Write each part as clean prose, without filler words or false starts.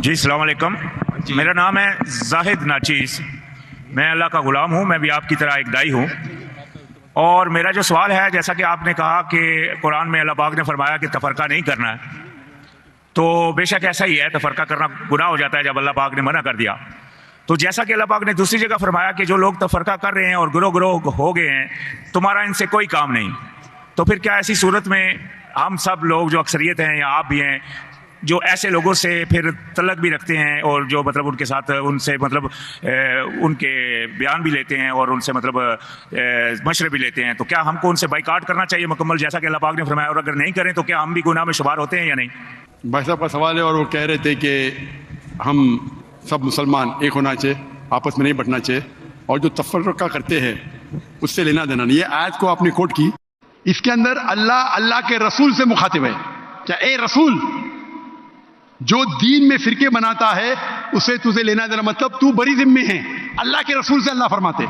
جی السلام علیکم. میرا نام ہے زاہد ناچیز. میں اللہ کا غلام ہوں. میں بھی آپ کی طرح ایک دائی ہوں. اور میرا جو سوال ہے، جیسا کہ آپ نے کہا کہ قرآن میں اللہ پاک نے فرمایا کہ تفرقہ نہیں کرنا ہے، تو بے شک ایسا ہی ہے. تفرقہ کرنا گناہ ہو جاتا ہے جب اللہ پاک نے منع کر دیا. تو جیسا کہ اللہ پاک نے دوسری جگہ فرمایا کہ جو لوگ تفرقہ کر رہے ہیں اور گروہ گروہ ہو گئے ہیں، تمہارا ان سے کوئی کام نہیں. تو پھر کیا ایسی صورت میں ہم سب لوگ جو اکثریت ہیں یا آپ بھی ہیں، جو ایسے لوگوں سے پھر تعلق بھی رکھتے ہیں اور جو مطلب ان کے ساتھ ان سے مطلب ان کے بیان بھی لیتے ہیں اور ان سے مطلب مشورے بھی لیتے ہیں، تو کیا ہم کو ان سے بائیکاٹ کرنا چاہیے مکمل جیسا کہ اللہ پاک نے فرمایا؟ اور اگر نہیں کریں تو کیا ہم بھی گناہ میں شمار ہوتے ہیں یا نہیں؟ بھائی صاحب کا سوال ہے اور وہ کہہ رہے تھے کہ ہم سب مسلمان ایک ہونا چاہیے، آپس میں نہیں بٹنا چاہیے، اور جو تفرقہ کرتے ہیں اس سے لینا دینا نہیں. یہ آیت کو آپ نے کوٹ کی، اس کے اندر اللہ کے رسول سے مخاطب ہے. کیا اے رسول، جو دین میں فرقے بناتا ہے اسے تجھے لینا دینا، مطلب تو بری ذمہ ہے. اللہ کے رسول سے اللہ فرماتے،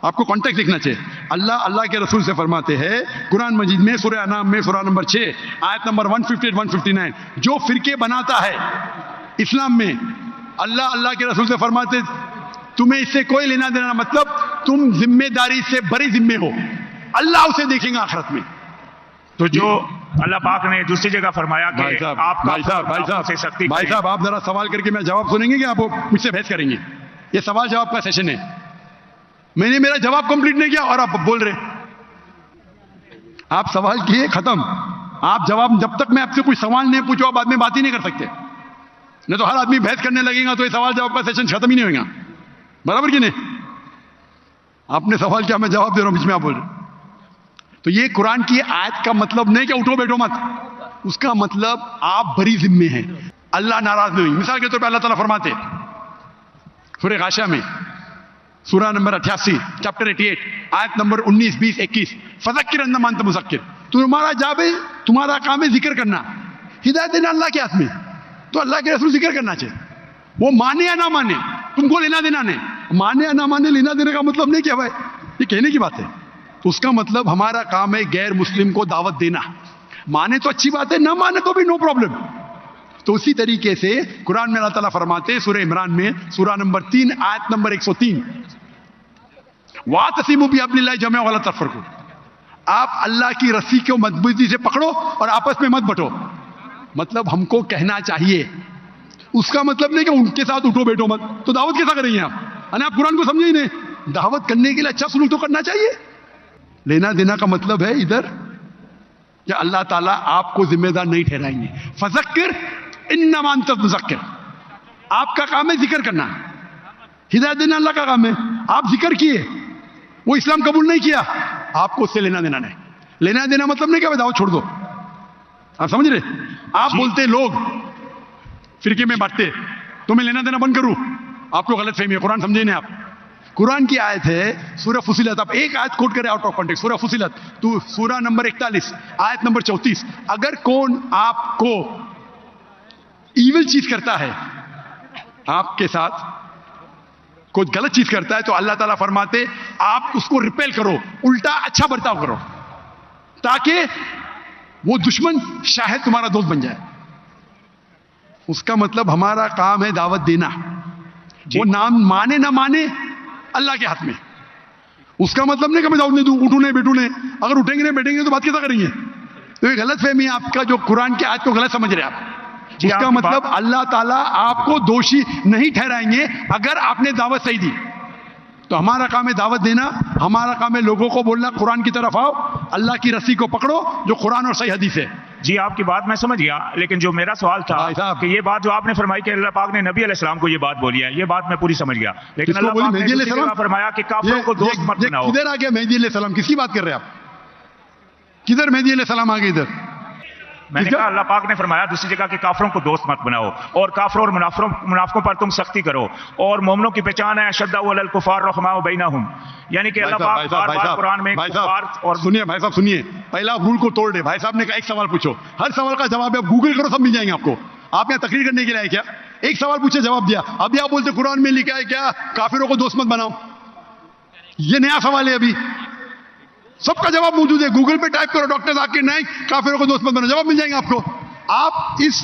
آپ کو کانٹیکٹ دیکھنا چاہیے. اللہ کے رسول سے فرماتے ہیں قرآن مجید میں سورہ انعام میں سورہ نمبر 6 آیت نمبر 158-159، جو فرقے بناتا ہے اسلام میں، اللہ کے رسول سے فرماتے تمہیں اس سے کوئی لینا دینا، مطلب تم ذمہ داری سے بری ذمہ ہو، اللہ اسے دیکھیں گا آخرت میں. تو جو اللہ پاک نے دوسری جگہ فرمایا کہ آپ بھائی صاحب آپ ذرا سوال کر کے میں جواب سنیں گے کہ آپ مجھ سے بحث کریں گے؟ یہ سوال جواب کا سیشن ہے. میں نے میرا جواب کمپلیٹ نہیں کیا اور آپ بول رہے. آپ سوال کیے ختم. آپ جواب، جب تک میں آپ سے کوئی سوال نہیں پوچھو آپ آدمی بات ہی نہیں کر سکتے. نہیں تو ہر آدمی بحث کرنے لگے گا تو یہ سوال جواب کا سیشن ختم ہی نہیں ہوگا. برابر کہ نہیں؟ آپ نے سوال کیا، میں جواب دے رہا ہوں، بیچ میں آپ بول رہے. تو یہ قرآن کی آیت کا مطلب نہیں کہ اٹھو بیٹھو مت، اس کا مطلب آپ بری ذمے ہیں، اللہ ناراض نہیں ہوئی. مثال کے طور پہ اللہ تعالیٰ فرماتے سورہ غاشیہ میں سورہ نمبر 88 چیپٹر 88 آیت نمبر 19 20 21، فذکر انما انت مذکر، تمہارا جاب ہے، تمہارا کام ہے ذکر کرنا، ہدایت دینا اللہ کے ہاتھ میں. تو اللہ کے رسول ذکر کرنا چاہیے، وہ مانے یا نہ مانے تم کو لینا دینا نہیں. مانے یا نہ مانے لینا دینے کا مطلب نہیں کیا بھائی، یہ کہنے کی بات ہے. تو اس کا مطلب ہمارا کام ہے غیر مسلم کو دعوت دینا. مانے تو اچھی بات ہے، نہ مانے تو بھی نو پرابلم. تو اسی طریقے سے قرآن میں اللہ تعالیٰ فرماتے سورہ عمران میں سورہ نمبر 3 آیت نمبر 103، وَاعْتَصِمُوا بِحَبْلِ اللَّهِ جَمِيعًا وَلَا تَفَرَّقُوا، آپ اللہ کی رسی کو مضبوطی سے پکڑو اور آپس میں مت بٹو. مطلب ہم کو کہنا چاہیے، اس کا مطلب نہیں کہ ان کے ساتھ اٹھو بیٹھو مت. تو دعوت کیسا کریں گے آپ؟ آپ قرآن کو سمجھے ہی نہیں. دعوت کرنے کے لیے اچھا سلوک تو کرنا چاہیے. لینا دینا کا مطلب ہے ادھر کہ اللہ تعالیٰ آپ کو ذمہ دار نہیں ٹھہرائیں گے. فذکر انما انت مذکر، آپ کا کام ہے ذکر کرنا، ہدایت دینا اللہ کا کام ہے. آپ ذکر کیے، وہ اسلام قبول نہیں کیا، آپ کو اس سے لینا دینا نہیں. لینا دینا مطلب نہیں کہ دعوت چھوڑ دو. آپ سمجھ رہے؟ آپ بولتے لوگ فرقے میں بانٹتے تو میں لینا دینا بند کروں، آپ کو غلط فہمی ہے، قرآن سمجھے نہیں آپ. قرآن کی آیت ہے سورہ فصلت، آپ ایک آیت کوٹ کریں آؤٹ آف کانٹیکسٹ، سورہ فصلت تو سورہ نمبر 41 آیت نمبر 34، اگر کون آپ کو ایول چیز کرتا ہے، آپ کے ساتھ کوئی غلط چیز کرتا ہے، تو اللہ تعالیٰ فرماتے آپ اس کو ریپیل کرو، الٹا اچھا برتاؤ کرو، تاکہ وہ دشمن شاید تمہارا دوست بن جائے. اس کا مطلب ہمارا کام ہے دعوت دینا. وہ نام مانے نہ مانے اللہ کے ہاتھ میں. اس کا مطلب نہیں کہ میں دعوت نہیں دوں، اٹھوں نہیں بیٹھوں نہیں. اگر اٹھیں گے نہیں بیٹھیں گے تو بات کیسا کریں گے؟ تو یہ غلط فہمی ہے آپ کا، جو قرآن کی آیت کو غلط سمجھ رہے ہیں آپ. اس کا مطلب اللہ تعالیٰ آپ کو دوشی نہیں ٹھہرائیں گے اگر آپ نے دعوت صحیح دی. تو ہمارا کام ہے دعوت دینا، ہمارا کام ہے لوگوں کو بولنا قرآن کی طرف آؤ، اللہ کی رسی کو پکڑو جو قرآن اور صحیح حدیث ہے. جی آپ کی بات میں سمجھ گیا، لیکن جو میرا سوال تھا کہ یہ بات جو آپ نے فرمائی کہ اللہ پاک نے نبی علیہ السلام کو یہ بات بولی ہے، یہ بات میں پوری سمجھ گیا، لیکن اللہ پاک نے دوسری جگہ فرمایا کہ کافروں کو دوست مت بناؤ. کدھر آ گیا مہدی علیہ السلام؟ کس کی بات کر رہے ہیں آپ؟ کدھر مہدی علیہ السلام آ گئے ادھر؟ میں نے کہا اللہ پاک نے فرمایا دوسری جگہ کہ کافروں کو دوست مت بناؤ، اور کافروں اور منافقوں پر تم سختی کرو، اور مومنوں کی پہچان ہے اشداء علی الکفار رحماء بینہم. یعنی کہ اللہ پاک بار بار قرآن میں کفار اور سنیے بھائی صاحب سنیے، پہلا رول کو توڑ دے. بھائی صاحب نے کہا ایک سوال پوچھو، ہر سوال کا جواب آپ گوگل کرو، سب مل جائیں گے آپ کو. آپ یہاں تقریر کرنے کے لیے آئے کیا؟ ایک سوال پوچھے جواب دیا. ابھی آپ بولتے قرآن میں لکھا ہے کیا کافروں کو دوست مت بناؤ؟ یہ نیا سوال ہے. ابھی سب کا جواب موجود ہے، گوگل پہ ٹائپ کرو ڈاکٹر ذاکر نائک کافروں کو دوست مت بناؤ، جواب مل جائیں گے آپ کو. آپ اس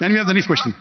Then we have the next question.